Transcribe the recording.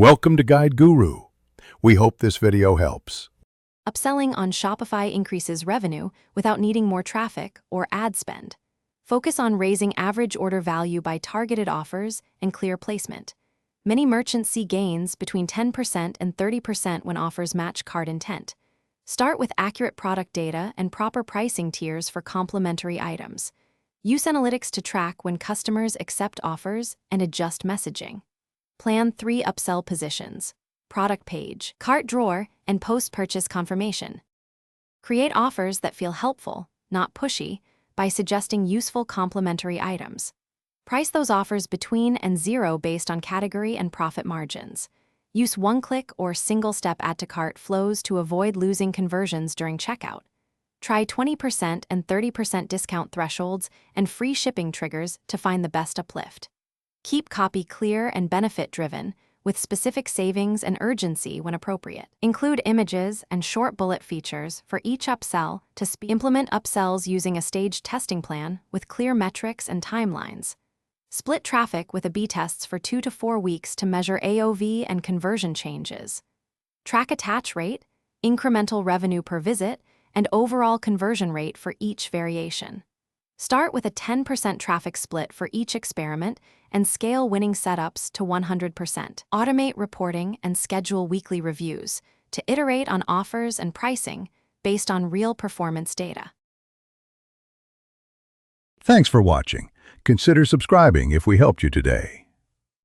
Welcome to Guide Guru. We hope this video helps. Upselling on Shopify increases revenue without needing more traffic or ad spend. Focus on raising average order value by targeted offers and clear placement. Many merchants see gains between 10% and 30% when offers match cart intent. Start with accurate product data and proper pricing tiers for complementary items. Use analytics to track when customers accept offers and adjust messaging. Plan 3 upsell positions: product page, cart drawer, and post-purchase confirmation. Create offers that feel helpful, not pushy, by suggesting useful complementary items. Price those offers between and zero based on category and profit margins. Use one-click or single-step add-to-cart flows to avoid losing conversions during checkout. Try 20% and 30% discount thresholds and free shipping triggers to find the best uplift. Keep copy clear and benefit-driven, with specific savings and urgency when appropriate. Include images and short bullet features for each upsell to implement upsells using a staged testing plan with clear metrics and timelines. Split traffic with A/B tests for 2 to 4 weeks to measure AOV and conversion changes. Track attach rate, incremental revenue per visit, and overall conversion rate for each variation. Start with a 10% traffic split for each experiment and scale winning setups to 100%. Automate reporting and schedule weekly reviews to iterate on offers and pricing based on real performance data. Thanks for watching. Consider subscribing if we helped you today.